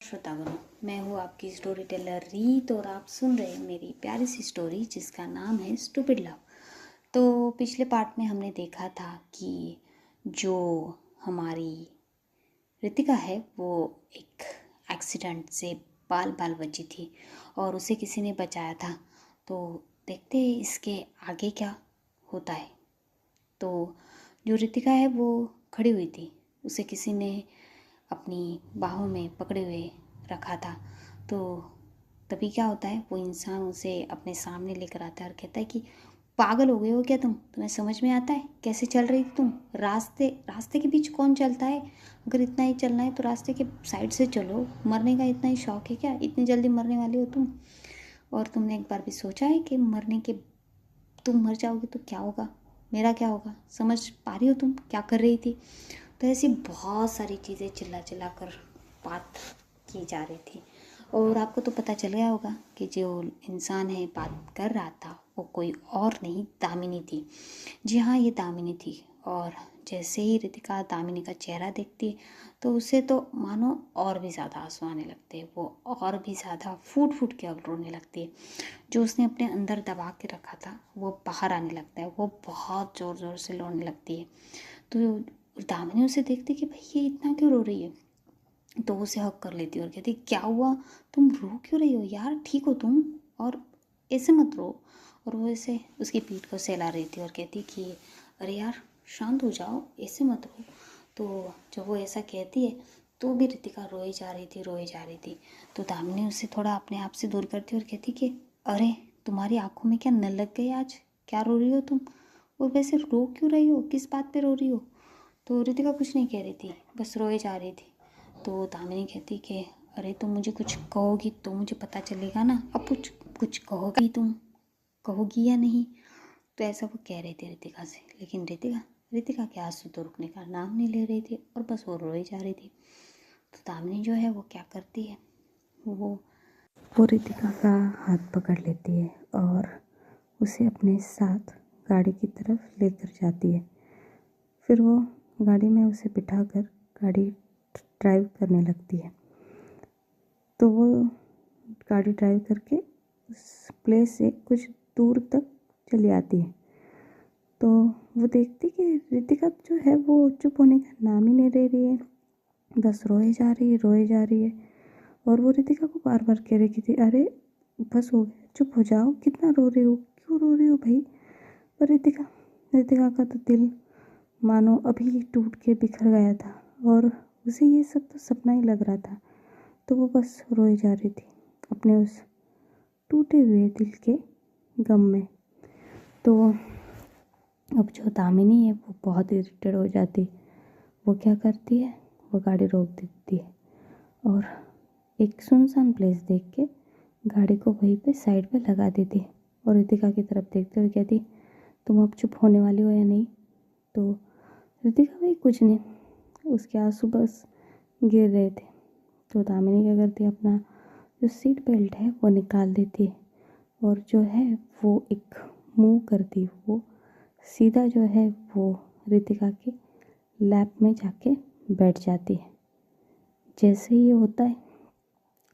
श्रोतागणों, मैं हूँ आपकी स्टोरी टेलर रीत और आप सुन रहे हैं मेरी प्यारी सी स्टोरी जिसका नाम है स्टूपिड लव। तो पिछले पार्ट में हमने देखा था कि जो हमारी रितिका है वो एक एक्सीडेंट से बाल बाल बची थी और उसे किसी ने बचाया था। तो देखते हैं इसके आगे क्या होता है। तो जो रितिका है वो खड़ी हुई थी, उसे किसी ने अपनी बाहों में पकड़े हुए रखा था। तो तभी क्या होता है, वो इंसान उसे अपने सामने लेकर आता है और कहता है कि पागल हो गए हो क्या तुम्हें समझ में आता है कैसे चल रही थी तुम? रास्ते रास्ते के बीच कौन चलता है? अगर इतना ही चलना है तो रास्ते के साइड से चलो। मरने का इतना ही शौक है क्या? इतनी जल्दी मरने वाली हो तुम? और तुमने एक बार भी सोचा है कि मरने के तुम मर जाओगे तो क्या होगा, मेरा क्या होगा? समझ पा रही हो तुम क्या कर रही थी? तो ऐसी बहुत सारी चीज़ें चिल्ला चिल्ला कर बात की जा रही थी। और आपको तो पता चल गया होगा कि जो इंसान है बात कर रहा था वो कोई और नहीं, दामिनी थी। जी हाँ, ये दामिनी थी। और जैसे ही रितिका दामिनी का चेहरा देखती है तो उसे तो मानो और भी ज़्यादा आंसू आने लगते हैं। वो और भी ज़्यादा फूट फूट के अब रोने लगती है। जो उसने अपने अंदर दबा के रखा था वो बाहर आने लगता है। वो बहुत ज़ोर ज़ोर से रोने लगती है। तो दामिनी उसे देखती कि भाई ये इतना क्यों रो रही है। तो उसे हक कर लेती है और कहती क्या हुआ, तुम रो क्यों रही हो यार, ठीक हो तुम? और ऐसे मत रो। और वो ऐसे उसकी पीठ को सहला रही थी और कहती कि अरे यार शांत हो जाओ, ऐसे मत रो। तो जब वो ऐसा कहती है तो भी रितिका रोई जा रही थी, रोई जा रही थी। तो दामिनी उसे थोड़ा अपने आप से दूर करती और कहती कि अरे तुम्हारी आंखों में क्या नल लग गई आज, क्या रो रही हो तुम? और वैसे रो क्यों रही हो, किस बात पे रो रही हो? तो रितिका कुछ नहीं कह रही थी, बस रोए जा रही थी। तो दामिनी कहती कि अरे तुम मुझे कुछ कहोगी तो मुझे पता चलेगा ना, अब कुछ कुछ कहोगी तुम, कहोगी या नहीं? तो ऐसा वो कह रही थी रितिका से, लेकिन रितिका रितिका के आंसू तो रुकने का नाम नहीं ले रही थी और बस वो रोई जा रही थी। तो दामिनी जो है वो क्या करती है, वो रितिका का हाथ पकड़ लेती है और उसे अपने साथ गाड़ी की तरफ लेकर जाती है। फिर वो गाड़ी में उसे बिठाकर गाड़ी ड्राइव करने लगती है। तो वो गाड़ी ड्राइव करके उस प्लेस से कुछ दूर तक चली आती है। तो वो देखती कि रितिका जो है वो चुप होने का नाम ही नहीं ले रही है, बस रोए जा रही है, रोए जा रही है। और वो रितिका को बार बार कह रही थी अरे बस हो गया, चुप हो जाओ, कितना रो रही हो, क्यों रो रही हो भाई? पर रितिका रितिका का तो दिल मानो अभी टूट के बिखर गया था और उसे ये सब तो सपना ही लग रहा था। तो वो बस रोई जा रही थी अपने उस टूटे हुए दिल के गम में। तो अब जो दामिनी है वो बहुत इरिटेट हो जाती। वो क्या करती है, वो गाड़ी रोक देती है और एक सुनसान प्लेस देख के गाड़ी को वहीं पे साइड पे लगा देती है और रितिका की तरफ देखते हुए कहती तुम अब चुप होने वाली हो या नहीं? तो रितिका भाई कुछ नहीं, उसके आंसू बस गिर रहे थे। तो दामिनी क्या करती है, अपना जो सीट बेल्ट है वो निकाल देती है और जो है वो एक मूव करती है, वो सीधा जो है वो रितिका के लैप में जाके बैठ जाती है। जैसे ही ये होता है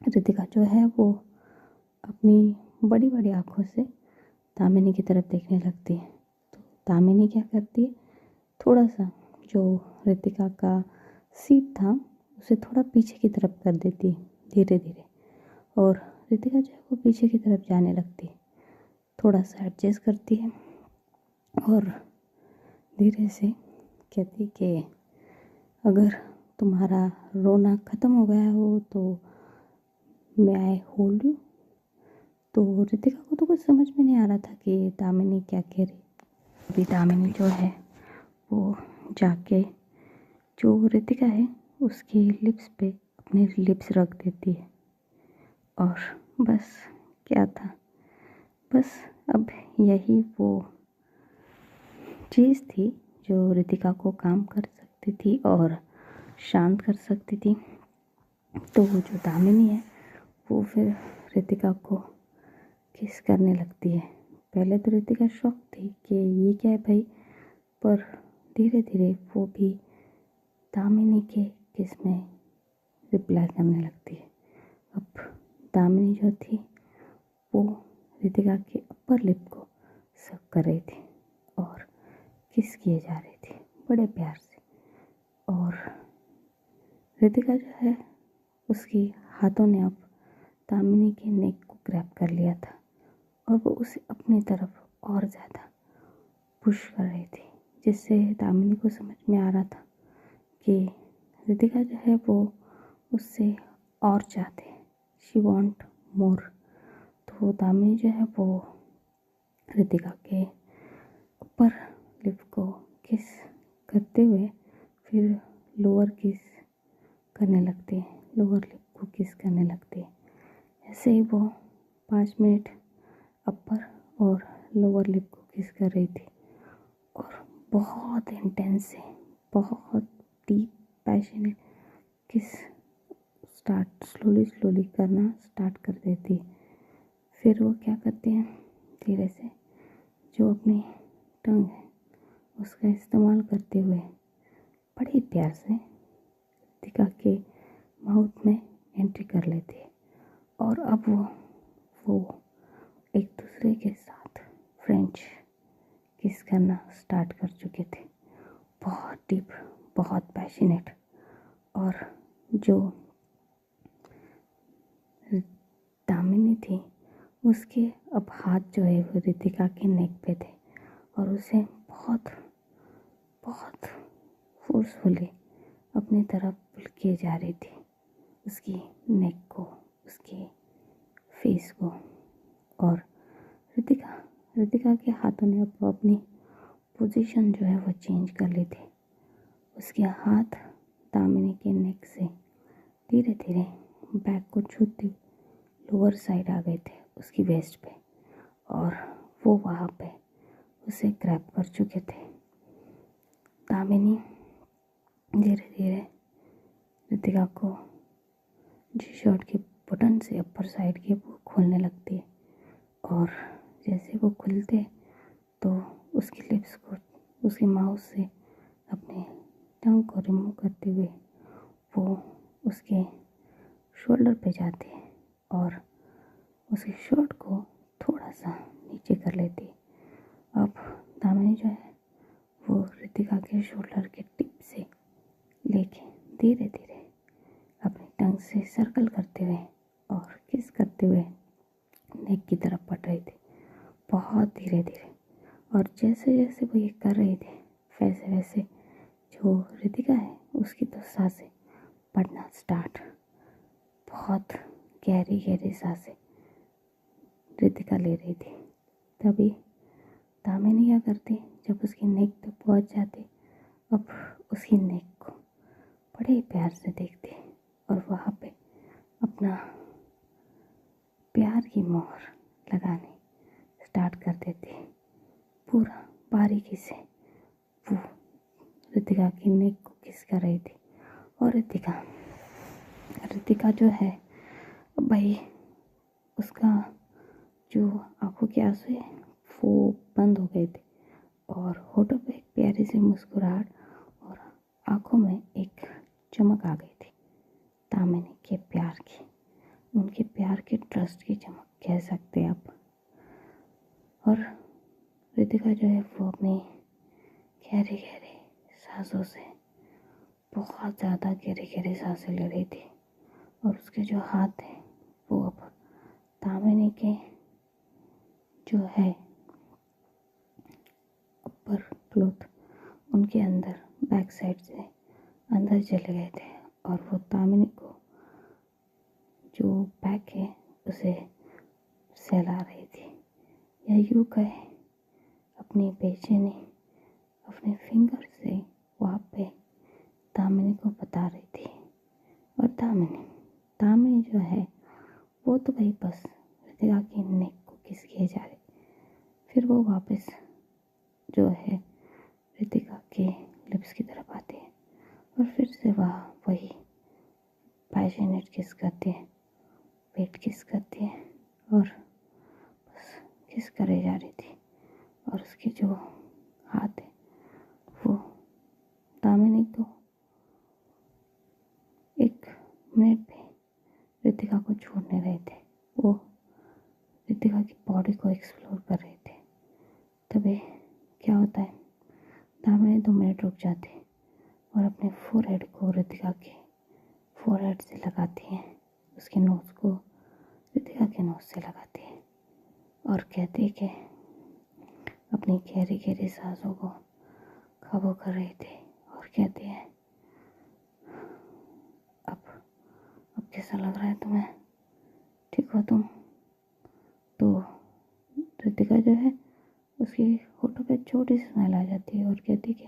रितिका जो है वो अपनी बड़ी बड़ी आँखों से दामिनी की तरफ देखने लगती है। तो दामिनी क्या करती है, थोड़ा सा जो रितिका का सीट था उसे थोड़ा पीछे की तरफ कर देती है धीरे धीरे। और रितिका जो है वो पीछे की तरफ जाने लगती है, थोड़ा सा एडजस्ट करती है और धीरे से कहती कि अगर तुम्हारा रोना ख़त्म हो गया हो तो मैं आई होल्ड यू। तो रितिका को तो कुछ समझ में नहीं आ रहा था कि दामिनी क्या कह रही। अभी दामिनी जो है वो जाके जो रितिका है उसकी लिप्स पे अपने लिप्स रख देती है और बस क्या था, बस अब यही वो चीज़ थी जो रितिका को काम कर सकती थी और शांत कर सकती थी। तो वो जो दामिनी है वो फिर रितिका को किस करने लगती है। पहले तो रितिका शॉक थी कि ये क्या है भाई, पर धीरे धीरे वो भी दामिनी के किस में रिप्लाई करने लगती है। दामिनी जो थी वो रितिका के अपर लिप को सक कर रही थी और किस किए जा रही थी बड़े प्यार से। और रितिका जो है उसकी हाथों ने अब दामिनी के नेक को ग्रैब कर लिया था और वो उसे अपनी तरफ और ज़्यादा पुश कर रही थी, जिससे दामिनी को समझ में आ रहा था कि रितिका जो है वो उससे और चाहते हैं, शी वॉन्ट मोर। तो दामिनी जो है वो रितिका के ऊपर लिप को किस करते हुए फिर लोअर किस करने लगते हैं, लोअर लिप को किस करने लगते हैं। ऐसे ही वो 5 मिनट अपर और लोअर लिप को किस कर रही थी और बहुत इंटेंस से, बहुत डीप पैशनेट किस स्टार्ट स्लोली करना स्टार्ट कर देती। फिर वो क्या करते हैं, धीरे से जो अपनी टंग है उसका इस्तेमाल करते हुए बड़े प्यार से रितिका के माउथ में एंट्री कर लेते हैं। और अब वो एक दूसरे के साथ फ्रेंच किस करना स्टार्ट कर चुके थे, बहुत डीप, बहुत पैशनेट। और जो दामिनी थी उसके अब हाथ जो है वो रितिका के नेक पे थे और उसे बहुत बहुत फोर्सफुली अपनी तरफ पुल किए जा रही थी, उसकी नेक को, उसके फेस को। और रितिका के हाथों ने अब अपनी पोजीशन जो है वो चेंज कर ली थी। उसके हाथ दामिनी के नेक से धीरे धीरे बैक को छूते लोअर साइड आ गए थे उसकी वेस्ट पे और वो वहाँ पे उसे ग्रैब कर चुके थे। दामिनी धीरे धीरे रितिका को जी शर्ट के बटन से अपर साइड के वो खोलने लगती है और जैसे वो खुलते तो उसकी लिप्स को उसके माउथ से अपने टंग को रिमूव करते हुए वो उसके शोल्डर पे जाते हैं और उसके शर्ट को थोड़ा सा नीचे कर लेती है। अब दामिनी जो है वो रितिका के शोल्डर के टिप से लेके धीरे धीरे अपनी टंग से सर्कल करते हुए और किस करते हुए नेक की तरफ बढ़ रही थी, बहुत धीरे धीरे। और जैसे जैसे वो ये कर रही थी वैसे वैसे जो रितिका है उसकी तो सांसें बढ़ना स्टार्ट, बहुत गहरी गहरी सांसें रितिका ले रही थी। तभी दामिनी क्या करती, जब उसकी नेक तक पहुंच जाती, अब उसकी नेक को बड़े प्यार से देखती और वहाँ पे अपना प्यार की मोहर लगाने स्टार्ट कर देती। पूरा बारीकी से वो रितिका की नेक को किस कर रही थी और रितिका जो है भाई उसका जो आंखों के आंसू है वो बंद हो गए थे और होठों पे एक प्यारी सी मुस्कुराहट और आंखों में एक चमक आ गई थी, दामिनी के प्यार की, उनके प्यार के ट्रस्ट की चमक कह सकते हैं आप। और रितिका जो है वो अपनी गहरे गहरे सांसों से बहुत ज़्यादा गहरे गहरे सांसें ले रही थी और उसके जो हाथ हैं वो अब दामिनी के जो है अपर क्लोथ उनके अंदर बैक साइड से अंदर चले गए थे और वो दामिनी को जो बैक है उसे सहला रही थी, या यूँ कहे अपनी बेचैनी अपने फिंगर से वहाँ पे दामिनी को बता रही थी। और दामिनी जो है वो तो भाई बस रितिका की नेक को किस किए जा रही, फिर वो वापस जो है रितिका के लिप्स की तरफ आते हैं और फिर से वही पैशनेट किस करते हैं, पेट किस करते हैं और बस किस करे जा रही थी। और उसके जो हाथ है वो दामिनी को 1 मिनट पे रितिका को छोड़ नहीं रहे थे। वो रितिका की बॉडी को एक्सप्लोर कर रहे थे। तभी क्या होता है, दामिनी 2 मिनट रुक जाती और अपने फोरहेड को रितिका के फोरहेड से लगाती है, उसके नोज़ को रितिका के नोज़ से लगाती है और कहती है कि अपनी गहरी गहरी सांसों को काबू कर रही थी और कहती है, अब कैसा लग रहा है तुम्हें, ठीक हो तुम? तो रितिका जो है उसकी होठों पे छोटी सी स्माइल आ जाती है और कहती कि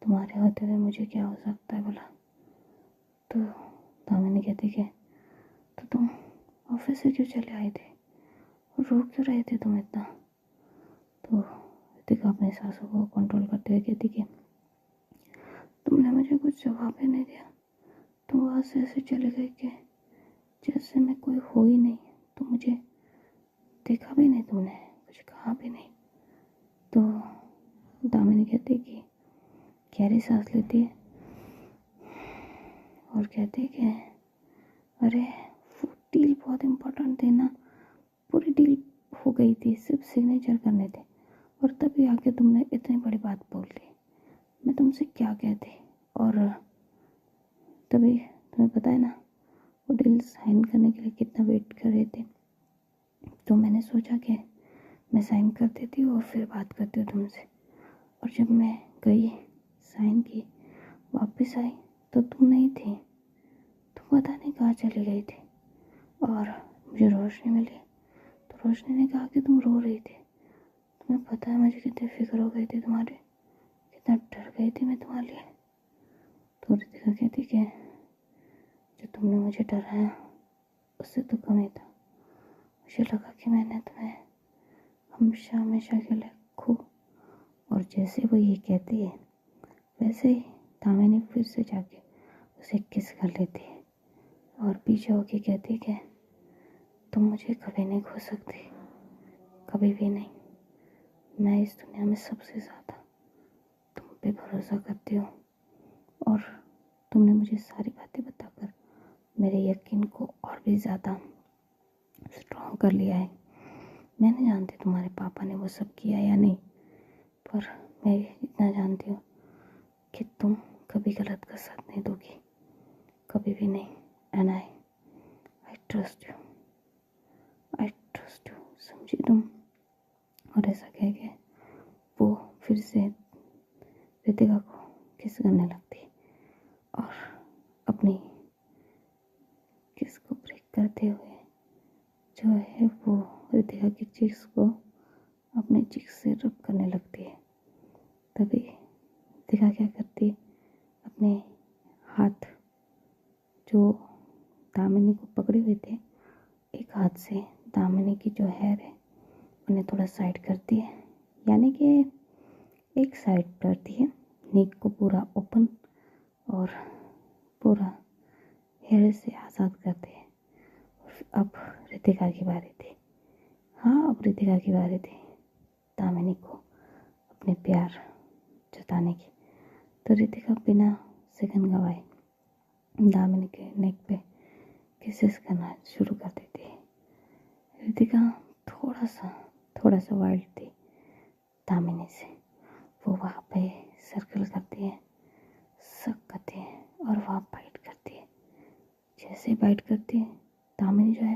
तुम्हारे होते हुए मुझे क्या हो सकता है भला। तो दामिनी कहती कि तो तुम ऑफिस से क्यों चले आए थे और रो क्यों रहे थे तुम इतना? तो रितिका अपने सांसों को कंट्रोल करते हुए कहती कि तुमने मुझे कुछ जवाब ही नहीं दिया। तुम वहाँ से ऐसे चले गए कि जैसे मैं कोई हो ही नहीं। तो मुझे देखा भी नहीं, तुमने कुछ कहा भी नहीं। तो दामिनी कहती कि गहरी सांस लेती है और कहती कि अरे वो डील बहुत इम्पोर्टेंट थी ना, पूरी डील हो गई थी, सिर्फ सिग्नेचर करने थे और तभी आके तुमने इतनी बड़ी बात बोल दी। मैं तुमसे क्या कहती। और तभी तुम्हें पता है ना वो डील साइन करने के लिए कितना वेट कर रहे थे। तो मैंने सोचा कि मैं साइन कर देती हूँ और फिर बात करती हूँ तुमसे। और जब मैं गई, साइन की, वापस आई तो तुम नहीं थी। तुम पता नहीं कहाँ चली गई थी। और मुझे रोशनी मिली तो रोशनी ने कहा कि तुम रो रही थी। तुम्हें पता है मुझे कितनी फिक्र हो गई थी तुम्हारे, कितना डर गई थी मैं तुम्हारे लिए। तो रितिका कहती कि जो तुमने मुझे डराया उससे तो कम ही था। मुझे लगा कि मैंने तुम्हें हमेशा हमेशा के लिए खो। और जैसे वो ये कहती है वैसे ही दामिनी फिर से जाके उसे किस कर लेती है और पीछे होके कहती है कि तुम मुझे कभी नहीं खो सकती, कभी भी नहीं। मैं इस दुनिया में सबसे ज़्यादा तुम पे भरोसा करती हूँ और तुमने मुझे सारी बातें बताकर मेरे यकीन को और भी ज़्यादा स्ट्रॉन्ग कर लिया है। मैं नहीं जानती तुम्हारे पापा ने वो सब किया या नहीं, पर मैं इतना जानती हूँ कि तुम कभी गलत का साथ नहीं दोगी, कभी भी नहीं। And I trust you, I trust you, समझी तुम? और ऐसा कह के वो फिर से रितिका को किस करने लगती और अपनी किस को ब्रेक करते हुए जो है वो रितिका की चिक्स को अपने चिक्स से रब करने लगती है। तभी रितिका क्या करती, अपने हाथ जो दामिनी को पकड़े हुए थे, एक हाथ से दामिनी की जो हेयर है उन्हें थोड़ा साइड करती है, यानी कि एक साइड करती है, नेक को पूरा ओपन और पूरा हेयर से आज़ाद करती है। अब रितिका की बारी थी। हाँ, अब रितिका की बारी थी दामिनी को अपने प्यार जताने की। तो रितिका बिना सेकंड गवाए दामिनी के नेक पे किसेस करना शुरू कर देती है। रितिका थोड़ा सा वाइल्ड थी दामिनी से। वो वहाँ पे सर्कल करती है, सक करती है और वहाँ बाइट करती है। जैसे बाइट करती है दामिनी जो है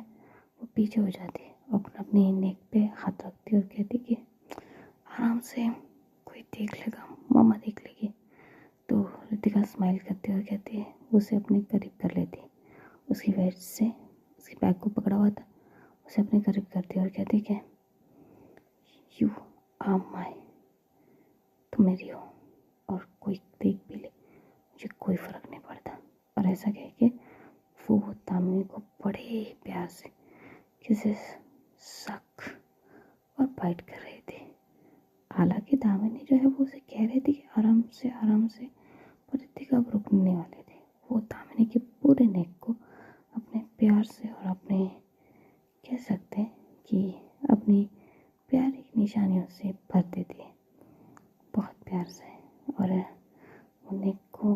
वो पीछे हो जाती है, अपनी नेक पे हाथ रखती है और कहती कि आराम से, कोई देख लेगा, मामा देख लेगी। तो रितिका स्माइल करती है और कहती है, उसे अपने करीब कर लेती है, उसकी वेस्ट से उसकी बैग को पकड़ा हुआ था, उसे अपने करीब करती है और कहती है यू आर माई, तुम मेरी हो और कोई देख भी ले मुझे कोई फ़र्क नहीं पड़ता। और ऐसा कह के वो दामिनी को बड़े ही प्यार से किसी सक और बाइट कर रहे थे। हालांकि दामिनी जो है वो उसे कह रही थी कि आराम से, पर रितिका अब रुकने नहीं वाले थे। वो दामिनी के पूरे नेक को अपने प्यार से और अपने कह सकते हैं कि अपनी प्यार की निशानियों से भर देती है, बहुत प्यार से। और वो नेक को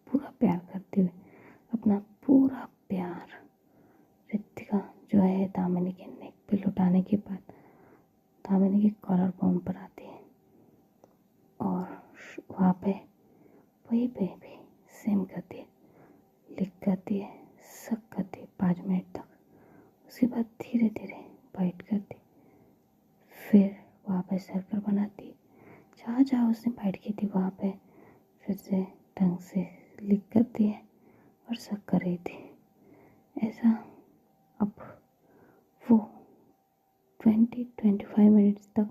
पूरा प्यार करते हुए अपना पूरा प्यार जो है दामिनी के नेक पे लुटाने के बाद दामिनी के कॉलर बोन पर आती है और वहाँ पे वही पे भी सेम करती है, लिक करती है, सक करती है 5 मिनट तक। उसके बाद धीरे धीरे बाइट करती, फिर वहाँ पे सर्कल बनाती, जहाँ जहाँ उसने बाइट की थी वहाँ पे फिर से ढंग से लिक करती है और सक कर रही थी। ऐसा अब वो 20-25 मिनट्स तक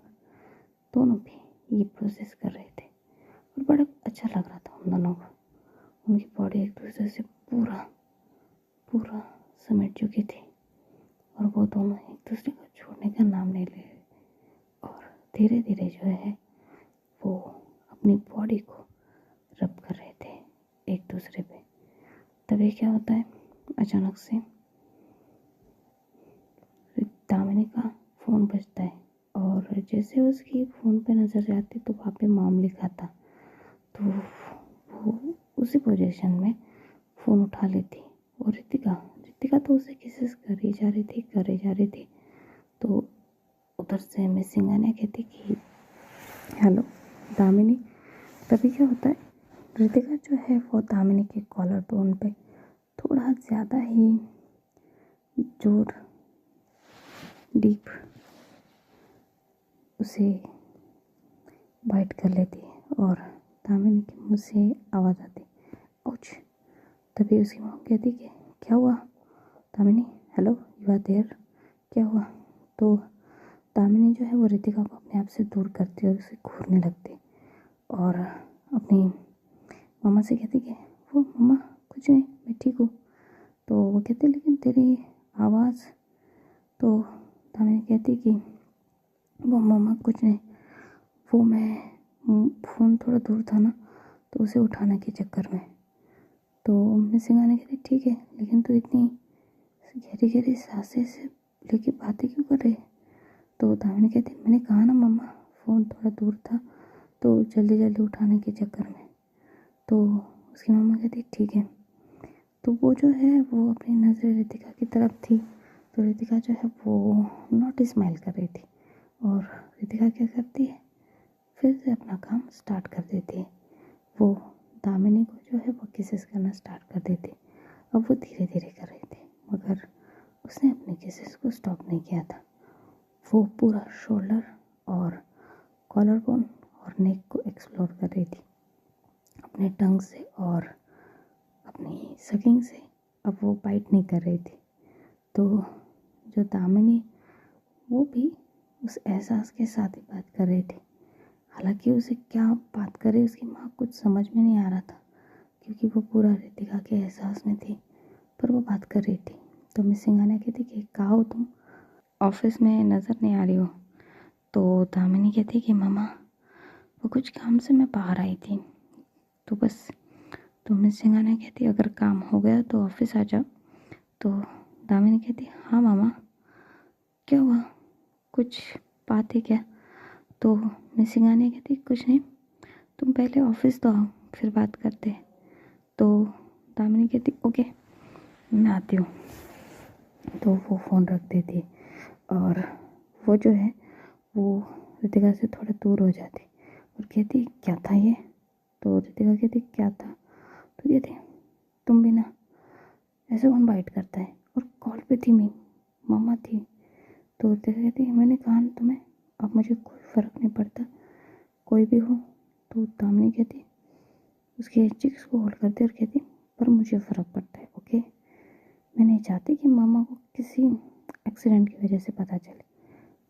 दोनों भी ये प्रोसेस कर रहे थे और बड़ा अच्छा लग रहा था उन दोनों को। उनकी बॉडी एक दूसरे से पूरा पूरा समेट चुकी थी और वो दोनों एक दूसरे को छोड़ने का नाम नहीं ले रहे और धीरे धीरे जो है वो अपनी बॉडी को रब कर रहे थे एक दूसरे पे। तभी क्या होता है, अचानक से दामिनी का फ़ोन बजता है और जैसे उसकी फ़ोन पे नज़र जाती तो वहाँ पे मॉम लिखा था। तो वो उसी पोजीशन में फ़ोन उठा लेती और रितिका तो उसे किसेस कर ही जा रही थी। तो उधर से मिसिंग आने कहती कि हेलो दामिनी। तभी क्या होता है, रितिका जो है वो दामिनी के कॉलर बोन पे थोड़ा ज़्यादा ही जोर डीप उसे बाइट कर लेती है और दामिनी के मुंह से आवाज़ आती, औच। तभी उसकी मॉम कहती कि क्या हुआ Damini, hello you are there, क्या हुआ। तो दामिनी जो है वो रितिका को अपने आप से दूर करती और उसे घूरने लगती और अपनी मम्मा से कहती कि वो मम्मा कुछ नहीं, मैं ठीक हूँ। तो वो कहती लेकिन तेरी आवाज़। तो दामिनी कहती कि वो मम्मा कुछ नहीं, वो मैं फ़ोन थोड़ा दूर था ना तो उसे उठाने के चक्कर में। तो मिसिंग आने कहती ठीक है, लेकिन तू इतनी गहरी गहरी सांसें से लेके बातें क्यों कर रही है। तो दामिनी कहती मैंने कहा ना मम्मा फ़ोन थोड़ा दूर था तो जल्दी जल्दी उठाने के चक्कर में। तो उसकी मम्मा कहती ठीक है। तो वो जो है वो अपनी नज़र रितिका की तरफ थी तो रितिका जो है वो नॉट स्माइल कर रही थी और रितिका क्या करती है, फिर से अपना काम स्टार्ट कर देती है। वो दामिनी को जो है वो किसेस करना स्टार्ट कर देती। अब वो धीरे धीरे कर रही थी मगर उसने अपने किसेस को स्टॉप नहीं किया था। वो पूरा शोल्डर और कॉलर बोन और नेक को एक्सप्लोर कर रही थी अपने टंग से और अपनी सकिंग से। अब वो बाइट नहीं कर रही थी। तो जो दामिनी वो भी उस एहसास के साथ ही बात कर रही थी। हालांकि उसे क्या बात करे उसकी माँ कुछ समझ में नहीं आ रहा था क्योंकि वो पूरा रितिका के एहसास में थी, पर वो बात कर रही थी। तो मिसिंग आने कहती कि कहाँ हो तुम, ऑफिस में नज़र नहीं आ रही हो। तो दामिनी कहती कि मामा वो कुछ काम से मैं बाहर आई थी तो बस। तो मिसिंग आने कहती अगर काम हो गया तो ऑफिस आ जाओ। तो दामिनी कहती हाँ मामा, क्या हुआ, कुछ बात है क्या। तो मिसिंग आने कहती कुछ नहीं, तुम पहले ऑफिस तो आओ फिर बात करते हैं। तो दामिनी कहती ओके मैं आती हूँ। तो वो फ़ोन रख देती और वो जो है वो रितिका से थोड़ा दूर हो जाती और कहती क्या था ये। तो रितिका कहती क्या था। तो कहती तुम भी ना ऐसे कौन बाइट करता है, और कॉल पे थी मम्मा थी। तो रितिका कहती मैंने कहा ना तुम्हें, अब मुझे कोई फ़र्क नहीं पड़ता कोई भी हो। तो दामिनी कहती उसके चिक्स को होल्ड करती और कहती पर मुझे फ़र्क पड़ता है ओके। मैं नहीं चाहती कि मामा को किसी एक्सीडेंट की वजह से पता चले,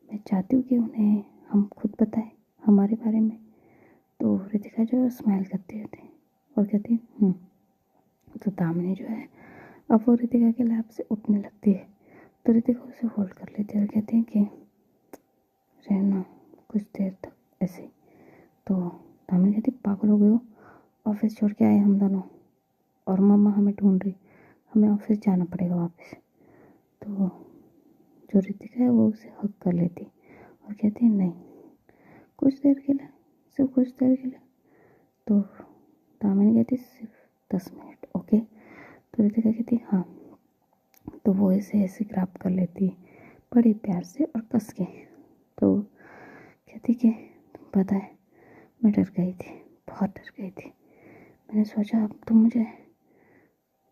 मैं चाहती हूँ कि उन्हें हम खुद बताएं हमारे बारे में। तो रितिका जो है स्माइल करती रहती और कहती तो दामिनी जो है अब वो रितिका के लैब से उठने लगती है। तो रितिका उसे होल्ड कर लेती है और कहती है कि रहना कुछ देर तक ऐसे। तो दामिनी कहती पागल हो गई हो, ऑफिस छोड़ के आए हम दोनों और मम्मा हमें ढूंढ रही, हमें ऑफिस जाना पड़ेगा वापस। तो जो रितिका है वो उसे हक कर लेती और कहती है नहीं कुछ देर के लिए, सिर्फ कुछ देर के लिए। तो दामिनी कहती सिर्फ 10 मिनट ओके। तो रितिका कहती हाँ तो वो इसे ऐसे ग्रैब कर लेती है बड़े प्यार से और कस के। तो कहती कि तुम पता है मैं डर गई थी, बहुत डर गई थी। मैंने सोचा अब तुम मुझे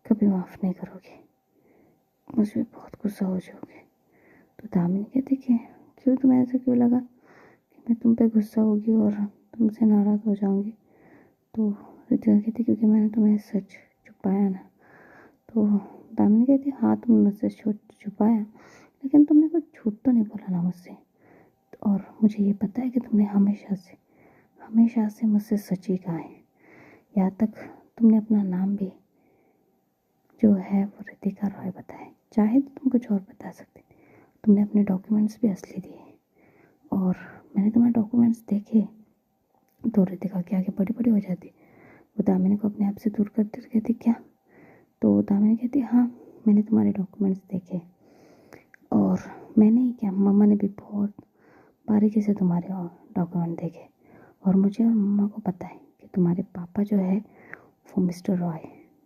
कभी माफ़ नहीं करोगे, मुझ पर बहुत गुस्सा हो जाओगे। तो दामिनी कहती कि क्यों, तुम्हें ऐसा क्यों लगा कि मैं तुम पे गुस्सा होगी और तुमसे नाराज़ हो जाऊंगी। तो रितिका कहती क्योंकि मैंने तुम्हें सच छुपाया ना। तो दामिनी कहती हाँ तुमने मुझसे छुपाया, लेकिन तुमने कुछ झूठ तो नहीं बोला ना मुझसे। और मुझे ये पता है कि तुमने हमेशा से मुझसे सच ही कहा है। यहाँ तक तुमने अपना नाम भी जो है वो रितिका रॉय बताया। चाहे तो तुम कुछ और बता सकते, तुमने अपने डॉक्यूमेंट्स भी असली दिए और मैंने तुम्हारे डॉक्यूमेंट्स देखे। तो रितिका के आगे बड़ी बड़ी हो जाती, वो दामिनी को अपने आप से दूर करते कहती क्या। तो दामिनी कहती हाँ मैंने तुम्हारे डॉक्यूमेंट्स देखे और मैंने ही क्या, मम्मा ने भी बहुत बारीकी से तुम्हारे डॉक्यूमेंट देखे और मुझे और मम्मा को पता है कि तुम्हारे पापा जो है वो मिस्टर रॉय।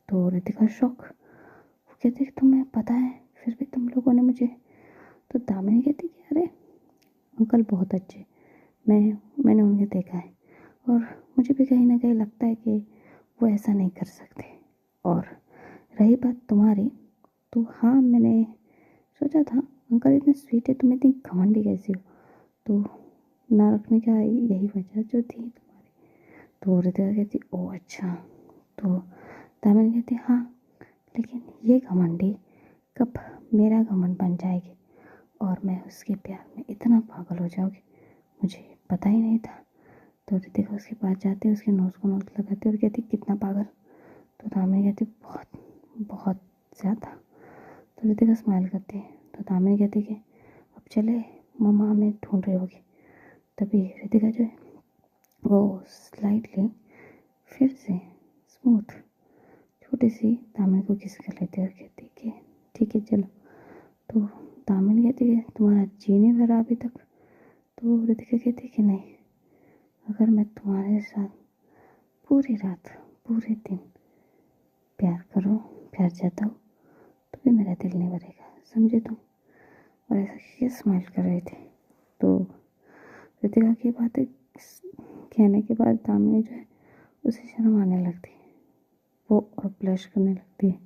तो रितिका शौक, वो कहती कि तुम्हें पता है फिर भी तुम लोगों ने मुझे। तो दामिनी कहती कि अरे अंकल बहुत अच्छे, मैंने उन्हें देखा है और मुझे भी कहीं ना कहीं लगता है कि वो ऐसा नहीं कर सकते। और रही बात तुम्हारी, तो हाँ मैंने सोचा था अंकल इतने स्वीट है, तुम इतनी घमंडी कैसी हो। तो ना रखने का यही वजह जो थी तुम्हारी। तो रितिका कहती ओह अच्छा। तो दामिनी कहती हाँ लेकिन ये घमंडी कब मेरा घमंड बन जाएगी और मैं उसके प्यार में इतना पागल हो जाऊँगी, मुझे पता ही नहीं था। तो रितिका उसके पास जाती है, उसके नोज़ को नोज़ लगाती है और कहती कितना पागल। तो दामिनी कहती बहुत बहुत ज़्यादा। तो रितिका स्माइल करती है। तो दामिनी कहती कि अब चले, मम्मा हमें ढूंढ रही होगी। तभी रितिका जो है वो स्लाइटली फिर से स्मूथ छोटी सी दामिनी को किस कर लेती है और कहती कि ठीक है चलो। तो दामिनी कहती है तुम्हारा जी नहीं भरा अभी तक। तो रितिका कहती कि नहीं, अगर मैं तुम्हारे साथ पूरी रात पूरे दिन प्यार करूँ, प्यार जताऊँ, तो भी मेरा दिल नहीं भरेगा, समझे तुम। और ऐसा क्या स्माइल कर रहे थे। तो रितिका की बातें कहने के बाद दामिनी जो है उसे शर्म आने लगती है, वो और ब्लश करने लगती है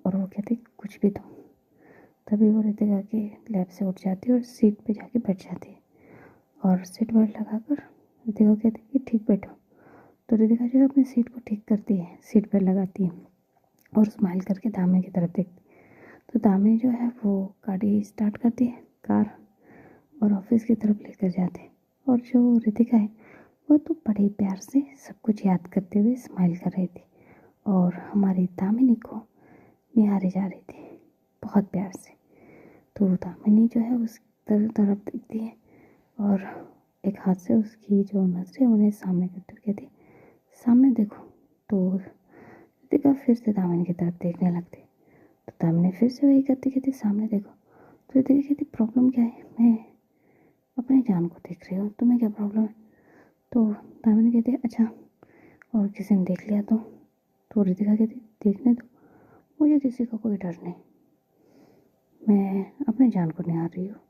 और वो कहती कुछ भी तुम। तभी वो रितिका के लैब से उठ जाती है और सीट पे जाके बैठ जाती है और सीट बेल्ट लगाकर रितिका कहती है कि ठीक बैठो। तो रितिका जो है अपनी सीट को ठीक करती है, सीट बेल्ट लगाती है और स्माइल करके दामिनी की तरफ देखती है। तो दामिनी जो है वो गाड़ी स्टार्ट करती है, कार, और ऑफिस की तरफ लेकर जाते हैं। और जो रितिका है वो तो बड़े प्यार से सब कुछ याद करते हुए स्माइल कर रही थी और हमारी दामिनी को निहारे जा रही थी बहुत प्यार से। तो दामिनी जो है उस तरफ देखती है और एक हाथ से उसकी जो नज़रें उन्हें सामने करते हुए कहती सामने देखो। तो रितिका फिर से दामिनी की तरफ देखने लगती। तो दामिनी फिर से वही कहती सामने देखो। तो रितिका कहती प्रॉब्लम क्या है, मैं अपनी जान को देख रही हूँ, तुम्हें क्या प्रॉब्लम है। तो दामिनी कहती है अच्छा और किसी ने देख लिया तो रितिका कहती देखने दो, मुझे किसी का कोई डर नहीं, मैं अपनी जान को निहार रही हूँ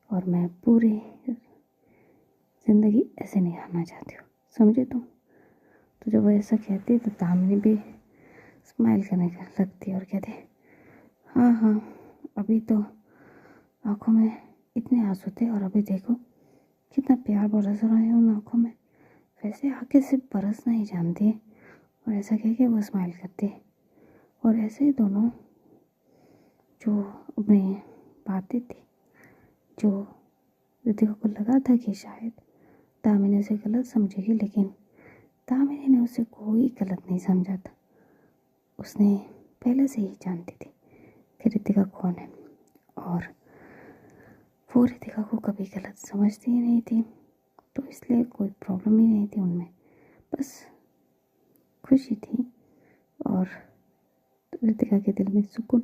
और मैं पूरी ज़िंदगी ऐसे निहारना चाहती हूँ, समझे तुम। तो जब वो ऐसा कहती है तो दामिनी भी स्माइल करने लगती है और कहती है हाँ हाँ अभी तो आँखों में इतने आंसू थे और अभी देखो कितना प्यार बरस रहा है उन आँखों में, वैसे आँखें सिर्फ बरसना ही जानती है। और ऐसा कह के वो स्माइल करती है और ऐसे ही दोनों जो अपनी बातें थी, जो रितिका को लगा था कि शायद दामिनी उसे गलत समझेगी, लेकिन दामिनी ने उसे कोई गलत नहीं समझा था। उसने पहले से ही जानती थी कि रितिका कौन है और वो रितिका को कभी गलत समझती ही नहीं थी। तो इसलिए कोई प्रॉब्लम ही नहीं थी उनमें, बस खुशी थी और रितिका के दिल में सुकून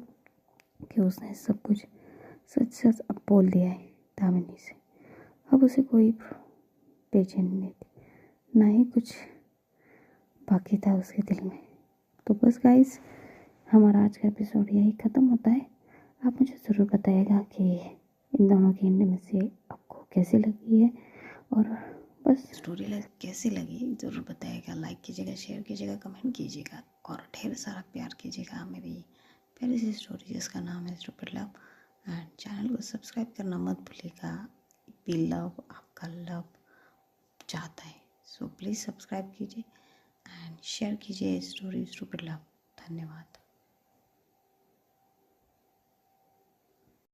कि उसने सब कुछ सच सच अब बोल दिया है दामिनी से। अब उसे कोई बेचैनी नहीं थी, ना ही कुछ बाकी था उसके दिल में। तो बस गाइस हमारा आज का एपिसोड यही ख़त्म होता है। आप मुझे ज़रूर बताइएगा कि इन दोनों की इंटीमेसी आपको कैसी लगी है, और बस स्टोरी कैसी लगी ज़रूर बताइएगा। लाइक कीजिएगा, शेयर कीजिएगा, कमेंट कीजिएगा और ढेर सारा प्यार कीजिएगा मेरी प्यारी सी स्टोरी जिसका नाम है स्टूपिड लव। एंड चैनल को सब्सक्राइब करना मत भूलिएगा। भी लव आपका लव चाहता है, सो प्लीज़ सब्सक्राइब कीजिए एंड शेयर कीजिए स्टोरी स्टूपिड लव। धन्यवाद।